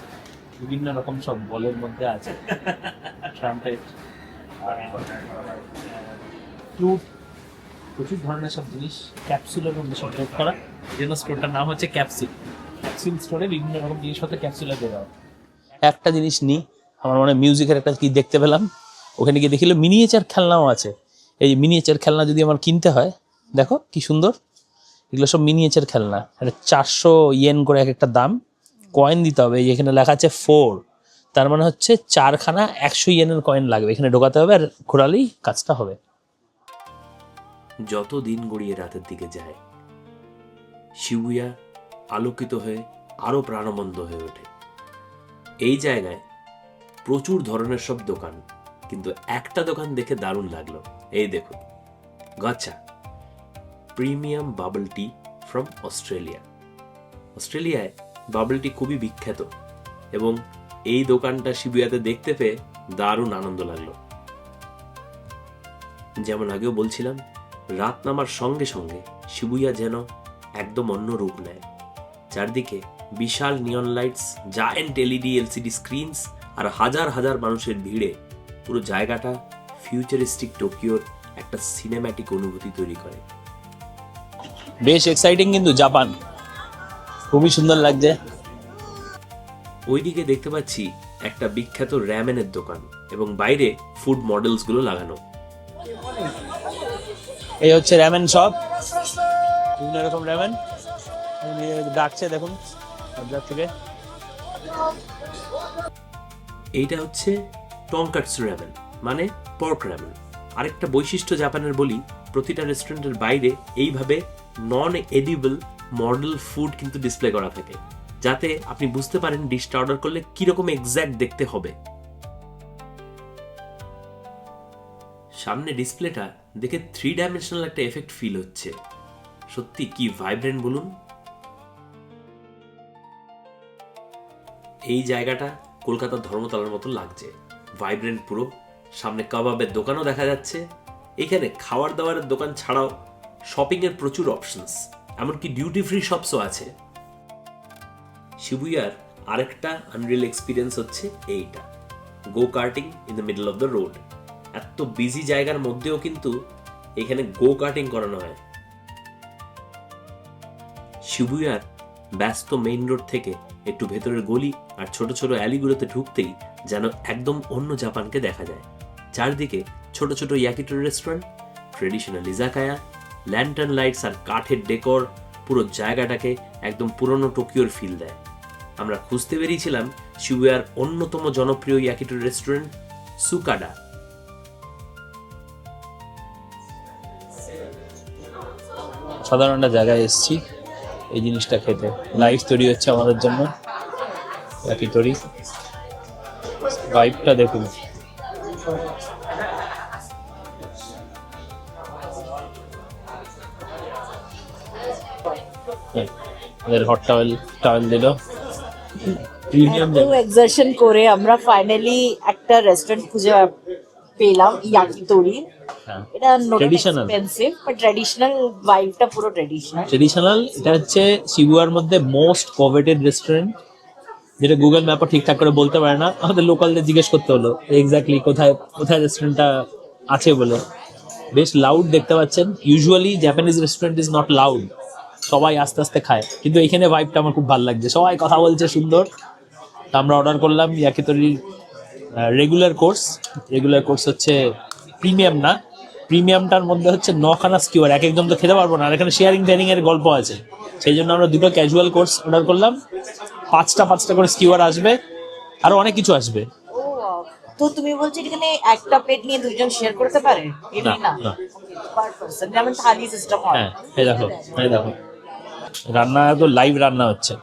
বিভিন্ন রকম সব বলের মধ্যে আছে ট্রাম্পেট, ফ্লুট, প্রচুর ধরনের সব জিনিস ক্যাপসুলের মধ্যে সংযোগ করা। এই জন্য স্টোরটার নাম হচ্ছে ক্যাপসুল। ক্যাপসুল স্টোরে বিভিন্ন রকম জিনিসপত্র ক্যাপসুলে বেরোয়। একটা জিনিস নিই, আমার মনে হয় মিউজিকের একটা কি দেখতে পেলাম। ওখানে গিয়ে দেখিল মিনিয়েচার খেলনাও আছে। এই মিনিয়েচার খেলনা যদি আমার কিনতে হয়, দেখো কি সুন্দর, এগুলো সব মিনিয়েচার খেলনা। এটা 400 ইয়েন করে এক একটা দাম। কয়েন দিতে হবে, এই এখানে লেখা আছে 4, তার মানে হচ্ছে 4খানা 100 ইয়েনের কয়েন লাগবে। এখানে ঢোকাতে হবে আর ঘোরালেই কাজটা হবে। যত দিন গড়িয়ে রাতের দিকে যায়, শিবুয়া আলোকিত হয়ে আরো প্রাণবন্ত হয়ে ওঠে। এই জায়গায় প্রচুর ধরনের সব দোকান, কিন্তু একটা দোকান দেখে দারুণ লাগলো। এই দেখুন, গাচ্চা premium bubble tea from Australia. অস্ট্রেলিয়ায় বাবল টি খুবই বিখ্যাত এবং এই দোকানটা শিবুয়াতে দেখতে পেয়ে দারুণ আনন্দ লাগলো। যেমন আগেও বলছিলাম, রাত নামার সঙ্গে সঙ্গে শিবুয়া যেন একদম অন্য রূপ নেয়। চারদিকে বিশাল neon lights, giant LED LCD screens আর হাজার হাজার মানুষের ভিড়ে পুরো জায়গাটা ফিউচারিস্টিক টোকিওর একটা সিনেম্যাটিক অনুভূতি তৈরি করে। বেশ এক্সাইটিং, কিন্তু জাপান খুবই সুন্দর লাগছে। ওইদিকে দেখতে পাচ্ছি একটা বিখ্যাত র্যামেনের দোকান এবং বাইরে ফুড মডেলস গুলো লাগানো। এই হচ্ছে র্যামেন শপ, বিভিন্ন রকম র্যামেন ডাকছে, দেখুন আপনার থেকে। এইটা হচ্ছে টংকাটসু র্যামেন, মানে পর্ক র্যামেন। আরেকটা বৈশিষ্ট্য জাপানের বলি, প্রতিটা রেস্টুরেন্টের বাইরে এইভাবে নন এডিবল মডেল ফুড কিন্তু ডিসপ্লে করা থাকে, যাতে আপনি বুঝতে পারেন ডিশটা অর্ডার করলে কিরকম এক্স্যাক্ট দেখতে হবে। সামনে ডিসপ্লেটা দেখে 3 ডাইমেনশনাল একটা এফেক্ট ফিল হচ্ছে। সত্যি কি ভাইব্রেন্ট বলুন। এই জায়গাটা কলকাতার ধর্মতলার মতো লাগছে, ভাইব্রেন্ট পুরো। সামনে কাবাবের দোকানও দেখা যাচ্ছে। এখানে খাবার দাবারের দোকান ছাড়াও শপিং এর প্রচুর অপশনস, এমনকি ডিউটি ফ্রি শপসও আছে। শিবুয়ার আরেকটা আনরিয়েল এক্সপিরিয়েন্স হচ্ছে এইটা, go karting in the middle of the road. এত বিজি জায়গার মধ্যেও কিন্তু এখানে গো কার্টিং করানো হয়। শিবুয়ার ব্যস্ত মেইন রোড থেকে একটু ভেতরের গলি আর ছোট ছোট অ্যালিগুলোতে ঢুকতেই যেন একদম অন্য জাপানকে দেখা যায়। চারদিকে ছোট ছোট yakitori restaurant, traditional izakaya, lantern lights আর কাঠের ডেকর পুরো জায়গাটাকে একদম পুরনো টোকিওর ফিল দেয়। আমরা খুঁজতে বেরিয়েছিলাম শিবুয়ার অন্যতম জনপ্রিয় ইয়াকিটোরি রেস্টুরেন্ট সুকাডা। সাধারণ একটা জায়গায় এসেছি এই জিনিসটা খেতে। লাইফ তৈরি হচ্ছে আমাদের জন্য, ইয়াকিটোরি ভাইবটা দেখুন। ওদের হট টাওয়েল দিল। প্রিমিয়াম এক্সারশন করে আমরা ফাইনালি একটা রেস্টুরেন্ট খুঁজে পেলাম, ইয়াকিটোরি। এটা ট্রেডিশনাল, এক্সপেন্সিভ বাট ট্রেডিশনাল ভাইবটা পুরো ট্রেডিশনাল। এটা হচ্ছে শিবুয়ার মধ্যে মোস্ট কোভেটেড রেস্টুরেন্ট, যেটা গুগল ম্যাপও ঠিকঠাক করে বলতে পারে না। আমাদের লোকালদের জিজ্ঞেস করতে হলো এক্স্যাক্টলি কোথায় কোথায় রেস্টুরেন্টটা আছে বলে। বেশ লাউড দেখতে পাচ্ছেন। Usually Japanese restaurant is not loud, সবাই আস্তে আস্তে খায়, কিন্তু এখানে ভাইবটা আমার খুব ভালো লাগছে, সবাই কথা বলছে সুন্দর। তা আমরা অর্ডার করলাম ইয়াকিতরির রেগুলার কোর্স। রেগুলার কোর্স হচ্ছে প্রিমিয়াম না, প্রিমিয়ামটার মধ্যে হচ্ছে 9খানা স্কিওয়ার, এক একদম তো খেতে পারবো না, আর এখানে শেয়ারিং টেয়ারিং এর গল্প আছে, সেই জন্য আমরা 2টো ক্যাজুয়াল কোর্স অর্ডার করলাম। 5টা করে স্কিওয়ার আসবে, আরো অনেক কিছু আসবে। ও তো তুমি বলছো এখানে একটা প্লেট নিয়ে দুইজন শেয়ার করতে পারে? এমনি না, না, না। পার পারসন, যেমন থালি সিস্টেম হয়। হ্যাঁ, এই দেখো, এই দেখো, রান্না তো লাইভ রান্না হচ্ছে,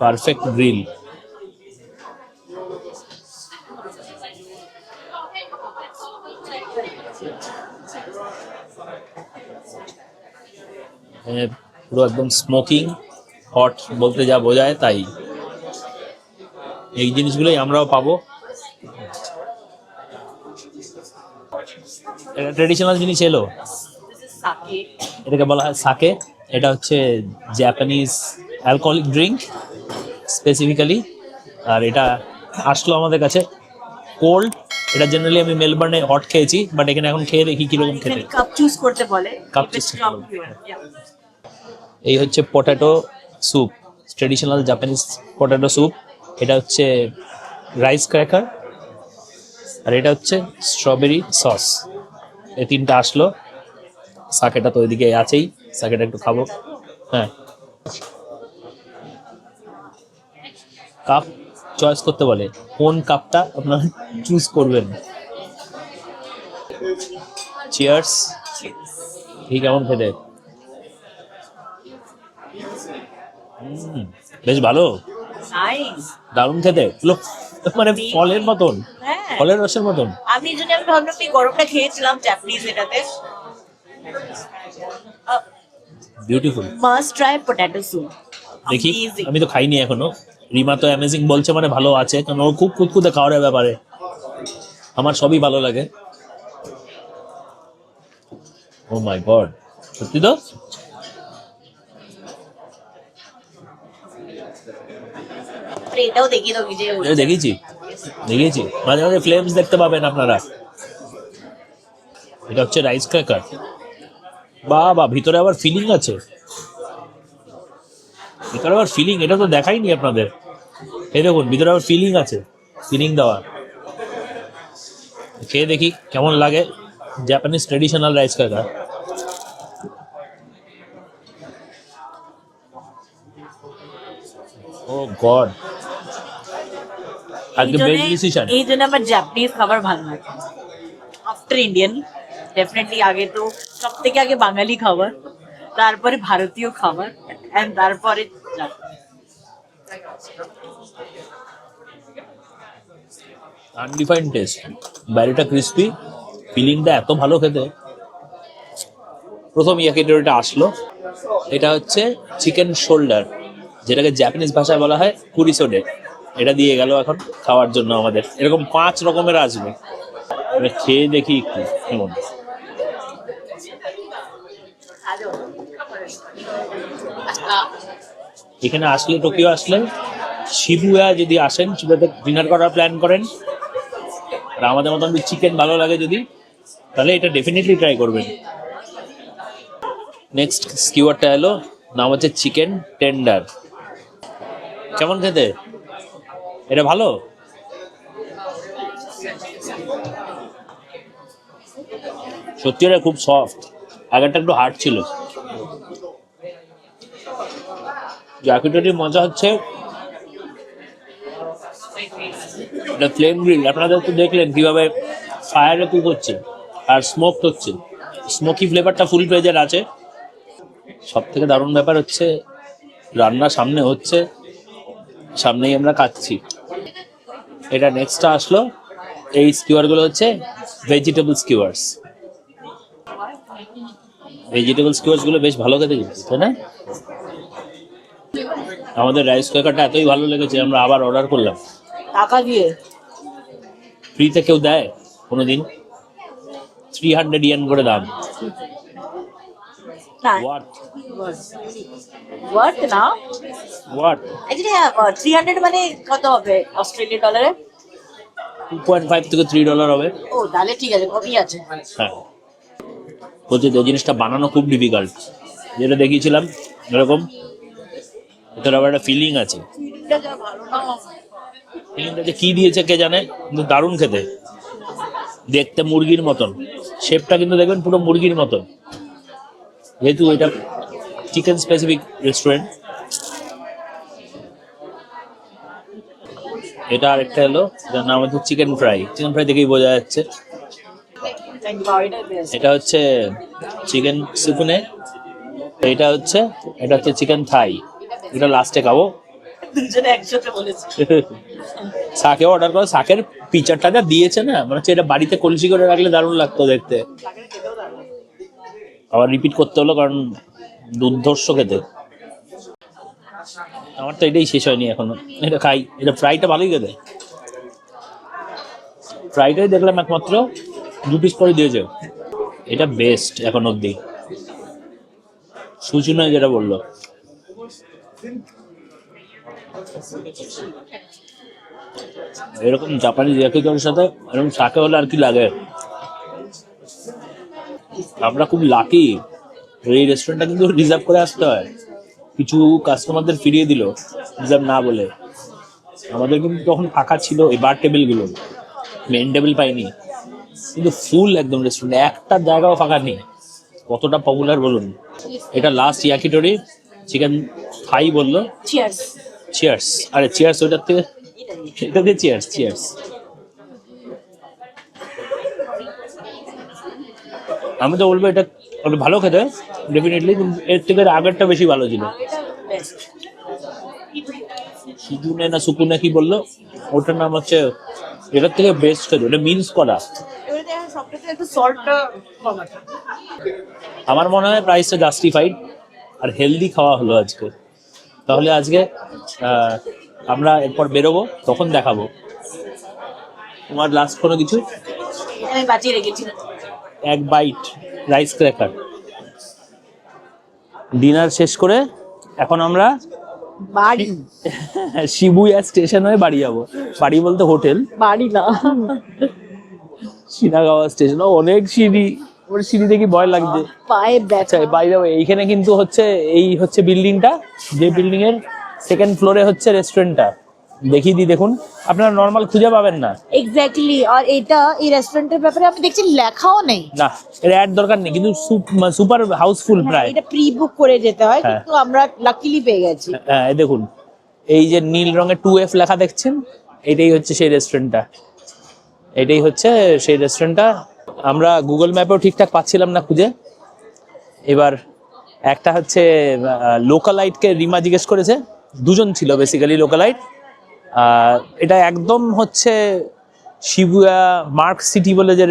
পারফেক্ট গ্রিল। পুরো একদম স্মোকিং হট বলতে যা বোঝায় তাই। এই জিনিসগুলোই আমরাও পাবো। এটা ট্রেডিশনাল জিনিস এলো, সাকে এটাকে বলা হয় সাকে। এটা হচ্ছে জাপানিজ অ্যালকোহলিক ড্রিঙ্ক স্পেসিফিক্যালি, আর এটা আসলো আমাদের কাছে কোল্ড। এটা জেনারেলি আমি মেলবার্নে হট খেয়েছি, বাট এখানে এখন খেয়ে দেখি কিরকম খেতে। কাপ চুজ করতে বলে, Cup choose করতে বলে। এই হচ্ছে potato soup, traditional Japanese potato soup. এটা হচ্ছে রাইস ক্র্যাকার, আর এটা হচ্ছে স্ট্রবেরি সস। এই 3টা আসলো। সাকেটা তো ওইদিকে আছেই, সাকেটা একটু খাবো। হ্যাঁ, কাপ চয়েস করতে বলে, কোন কাপটা আপনারা চুজ করবেন। চিয়ার্স। ঠিক, কেমন খেতে? বেশ ভালো, নাইস। দারুণ খেতে, পুরো মানে ফলের মতন, হ্যাঁ, ফলের রসের মতন। আমি এই জন্য আমি ভাবলাম এই গরমটা খেয়েছিলাম জাপানিজ এটাতে। Beautiful. Must try potato soup. দেখি, আমি তো খাইনি এখনো। রিমা তো অ্যামেজিং বলছে, মানে ভালো আছে, কারণ ও খুব খুঁতখুঁতে খাওয়ার ব্যাপারে। আমার সবই ভালো লাগে। ও মাই গড, সত্যি তো? এটাও দেখিয়ে দাও যে এটা দেখিয়েছি, মাঝে মাঝে ফ্লেমস দেখতে পাবেন আপনারা। এটা হচ্ছে রাইস ক্র্যাকার। বা ভিতরে আবার ফিলিং আছে, ভিতরে আবার ফিলিং, এটা তো দেখাইনি আপনাদের। এই দেখুন, ভিতরে আবার ফিলিং আছে, ফিলিং দেওয়া। খেয়ে দেখি কেমন লাগে জাপানিজ ট্রেডিশনাল রাইস ক্র্যাকার। ও গড, আজকে বেস্ট ডিসিশন। এই জন্য আমার জাপানিজ খাবার ভালো লাগে আফটার ইন্ডিয়ান। ডেফিনেটলি আগে তো সব থেকে আগে বাঙালি খাবার, তারপরে ভারতীয় খাবার, এন্ড তারপরে আনডিফাইন্ড টেস্ট, বাইরেটা ক্রিস্পি, ফিলিংটা এত ভালো খেতে। প্রথম ইয়াকিটোরিটা আসলো, এটা হচ্ছে চিকেন শোল্ডার, যেটাকে জাপানিজ ভাষায় বলা হয় কুরিসোডে। এটা দিয়ে গেল এখন খাওয়ার জন্য আমাদের। এরকম 5 রকমের আসবে, এবার খেয়ে দেখি একটু কেমন। এখানে আসলে, টোকিও আসলে, শিবুয়া যদি আসেন, শিবুয়াতে ডিনার করার প্ল্যান করেন, আর আমাদের মতন চিকেন ভালো লাগে যদি, তাহলে এটা ডেফিনেটলি ট্রাই করবেন। নেক্সট স্কিওয়ারটা এলো, নাম হচ্ছে চিকেন টেন্ডার। কেমন খেতে? এটা ভালো? সত্যি এটা খুব সফট, আগেরটা একটু হার্ড ছিল। ইয়াকিটোরির মজা হচ্ছে এটা ফ্লেম গ্রিল। আপনারা তো দেখলেন কিভাবে ফায়ারে কুক হচ্ছে আর স্মোক হচ্ছে, স্মোকি ফ্লেভারটা ফুল পেজের আছে। সব থেকে দারুণ ব্যাপার হচ্ছে রান্না সামনে হচ্ছে, সামনেই আমরা খাচ্ছি। এটা নেক্সটটা আসলো, এই স্কিওয়ারগুলো হচ্ছে ভেজিটেবল স্কিওয়ার্স। ভেজিটেবল স্কিওয়ার্স গুলো বেশ ভালো খেতে, তাই না? আমাদের রাইস ক্র্যাকারটা এতই ভালো লেগেছে, আমরা আবার অর্ডার করলাম। টাকা দিয়ে ফ্রিতে কেউ দেয় কোনোদিন? 300 ইয়েন করে দাম। হোয়াট না হোয়াট? অ্যাকচুয়ালি হ্যাঁ, 300 মানে কত হবে অস্ট্রেলিয়ান ডলারে? 2.5 থেকে $3 হবে। ও তাহলে ঠিক আছে, কমই আছে। হ্যাঁ, বলছি এই জিনিসটা বানানো খুব ডিফিকাল্ট, যেটা দেখিয়েছিলাম এরকম এটার আবার একটা ফিলিং আছে। এটা যা ভালো না, ফিলিংটা যে কি দিয়েছে কে জানে, কিন্তু দারুণ খেতে, দেখতে মুরগির মতন, শেপটা কিন্তু দেখবেন পুরো মুরগির মতন, যেহেতু এটা চিকেন স্পেসিফিক রেস্টুরেন্ট। এটা আরেকটা হলো, এটার নাম হচ্ছে চিকেন ফ্রাই। চিকেন ফ্রাই দেখেই বোঝা যাচ্ছে। এটা হচ্ছে চিকেন সুকুনে, এটা হচ্ছে চিকেন থাই। এটা লাস্টে খাবো। দুজনে একসাথে বলেছি। শাকে অর্ডার করো, শাকের পিকচারটা যা দিয়েছে না, মনে হচ্ছে এটা বাড়িতে কলসি করে রাখলে দারুণ লাগতো দেখতে। আবার রিপিট করতে হলো কারণ দুর্ধর্ষ খেতে। আমার তো এটাই শেষ হয়নি এখনো, এটা খাই। এটা ফ্রাইটা ভালোই খেতে, ফ্রাইটাই দেখলাম একমাত্র 2 পিস করে দিয়েছে। এটা বেস্ট এখন অব্দি, সুচুনা যেটা বললো। এরকম জাপানি ইয়াকিতোর সাথে এরকম শাকে হলে আর কি লাগে। আমরা খুব লাকি, এই রেস্টুরেন্টটা কিন্তু রিজার্ভ করে আসতে হয়। কিছু কাস্টমারদের ফিরিয়ে দিল রিজার্ভ না বলে। আমাদের কিন্তু তখন ফাঁকা ছিল এই বার টেবিলগুলো, মেন টেবিল পাইনি, কিন্তু ফুল একদম রেস্টুরেন্ট, একটা জায়গাও ফাঁকা নেই। কতটা পপুলার বলুন। এটা লাস্ট ইয়াকিটোরি চিকেন থাই বললো। চিয়ার্স। চিয়ার্স। আরে চিয়ার্স, ওইটার থেকে এটা দিয়ে চিয়ার্স। চিয়ার্স। আমি তো বলবো এটা ভালো খেতে ডেফিনেটলি, কিন্তু এর থেকে আগেরটা বেশি ভালো ছিল। সুজুনে না সুকুনে কি বললো, ওটার নাম হচ্ছে, এটার থেকে বেস্ট খেতে। ওটা মিন্স করা। আমার মনে হয় প্রাইসটা জাস্টিফাইড আর হেলদি খাওয়া হলো আজকে। তাহলে আজকে আমরা এরপর বেরোবো, তখন দেখাবো। তোমার লাস্ট কোনো কিছু? আমি বাঁচিয়ে রেখেছি। এক বাইট রাইস ক্র্যাকার। ডিনার শেষ করে এখন আমরা বাড়ি, শিবুয়া স্টেশন হয়ে বাড়ি যাবো। বাড়ি বলতে হোটেল, বাড়ি না, শিনাগাওয়া স্টেশন। অনেক সিঁড়ি, ওর সিঁড়ি দেখি ভয় লাগছে। পায়ে ব্যথা। আচ্ছা বাই দ্য ওয়ে, এইখানে কিন্তু হচ্ছে এই হচ্ছে বিল্ডিংটা, যে বিল্ডিং এর সেকেন্ড ফ্লোরে হচ্ছে রেস্টুরেন্টটা। দেখিয়ে দিই, দেখুন, আপনারা নর্মাল খুঁজে পাবেন না। এক্স্যাক্টলি। আর এটা এই রেস্টুরেন্টের ব্যাপারে আমি দেখছি লেখাও নেই। না, এর অ্যাড দরকার নেই, কিন্তু সুপার হাউসফুল প্রায়। এটা প্রি বুক করে যেতে হয়, হ্যাঁ। কিন্তু আমরা লাকিলি পেয়ে গেছি। হ্যাঁ, এই দেখুন, এই যে নীল রঙের 2F লেখা দেখছেন, এটাই হচ্ছে সেই রেস্টুরেন্টটা। এটাই হচ্ছে সেই রেস্টুরেন্টটা। আমরা গুগল ম্যাপেও ঠিকঠাক পাচ্ছিলাম না খুঁজে। এবার একটা হচ্ছে লোকালাইটকে রিমা জিজ্ঞেস করেছে, দুজন ছিল বেসিক্যালি লোকালাইট। এটা একদম হচ্ছে শিবুয়া মার্ক সিটি বলে যে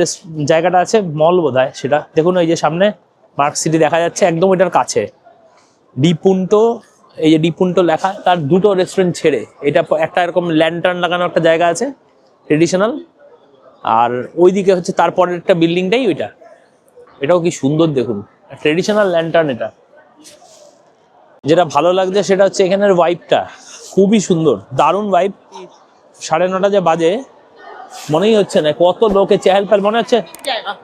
জায়গাটা আছে, মল বোধহয় সেটা। দেখুন ওই যে সামনে মার্ক সিটি দেখা যাচ্ছে, একদম এটার কাছে। ডিপুন্টো, এই যে ডিপুন্টো লেখা, তার দুটো রেস্টুরেন্ট ছেড়ে এটা একটা এরকম ল্যান্টার্ন লাগানো একটা জায়গা আছে ট্রেডিশনাল, আর ওইদিকে হচ্ছে তারপরের একটা বিল্ডিংটাই ওইটা। এটাও কি সুন্দর দেখুন, ট্রেডিশনাল ল্যান্টার্ন। এটা যেটা ভালো লাগছে সেটা হচ্ছে এখানের ভাইবটা খুবই সুন্দর, দারুণ ভাইব। 9:30 যে বাজে মনেই হচ্ছে না কত লোকে চেহাল পেল,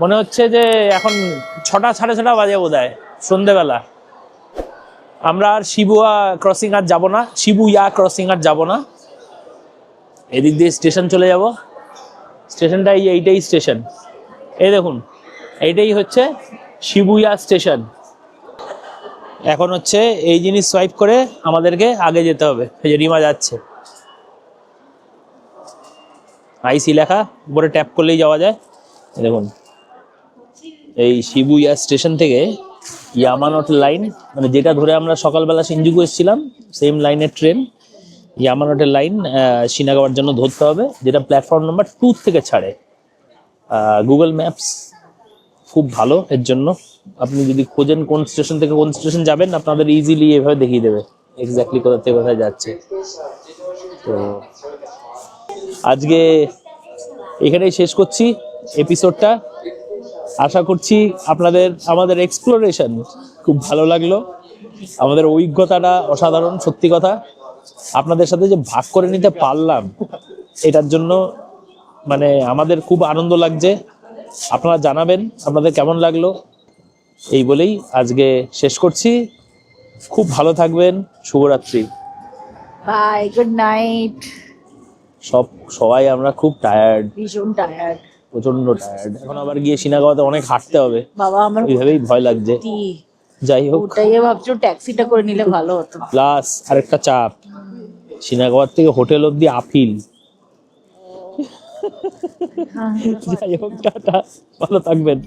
মনে হচ্ছে যে এখন 6টা 6:30 বাজে বোধহয় সন্ধ্যেবেলা। আমরা আর শিবুয়া ক্রসিং আর যাবো না, শিবুয়া ক্রসিং আর যাবো না, এদিক দিয়ে স্টেশন চলে যাব। স্টেশনটা এইটাই স্টেশন, এই দেখুন, এইটাই হচ্ছে শিবুয়া স্টেশন। এখন হচ্ছে এই জিনিস সোয়াইপ করে আমাদেরকে আগে যেতে হবে। এই যে রিমা যাচ্ছে, আইসি লেখা, উপরে ট্যাপ করলেই যাওয়া যায়। দেখুন, এই শিবুয়া স্টেশন থেকে ইয়ামানোতে লাইন, মানে যেটা ধরে আমরা সকালবেলা শিনজুকু এসেছিলাম, সেম লাইনের ট্রেন ইয়ামানোতে লাইন শিনাগাওয়ার জন্য ধরতে হবে, যেটা প্ল্যাটফর্ম নাম্বার 2 থেকে ছাড়ে। গুগল ম্যাপস খুব ভালো এর জন্য। আপনি যদি খোঁজেন কোন স্টেশন থেকে কোন স্টেশন যাবেন, আপনাদের ইজিলি এভাবে দেখিয়ে দেবে এক্স্যাক্টলি কোথা থেকে কোথায় যাচ্ছে। তো আজকে এখানেই শেষ করছি এপিসোডটা। আশা করছি আপনাদের আমাদের এক্সপ্লোরেশন খুব ভালো লাগলো। আমাদের অভিজ্ঞতাটা অসাধারণ, সত্যি কথা। আপনাদের সাথে যে ভাগ করে নিতে পারলাম, এটার জন্য মানে আমাদের খুব আনন্দ লাগছে। আপনারা জানাবেন আপনাদের কেমন লাগলো। এই বলেই আজকে শেষ করছি। খুব ভালো থাকবেন। শুভরাত্রি। Bye, good night. সবাই আমরা খুব টায়ার্ড, ভীষণ টায়ার্ড প্রচন্ড টায়ার্ড। এখন আবার গিয়ে সিনাগাওয়াতে অনেক হাঁটতে হবে, বাবা, আমার ওইভাবেই ভয় লাগছে। সত্যি। যাই হোক, ওটাই ভাবছো ট্যাক্সিটা করে নিলে ভালো হতো। প্লাস আরেকটা চাপ, সিনাগাওয়ার থেকে হোটেল অব্দি আপিল। যাই হোক, টাটা, ভালো থাকবেন।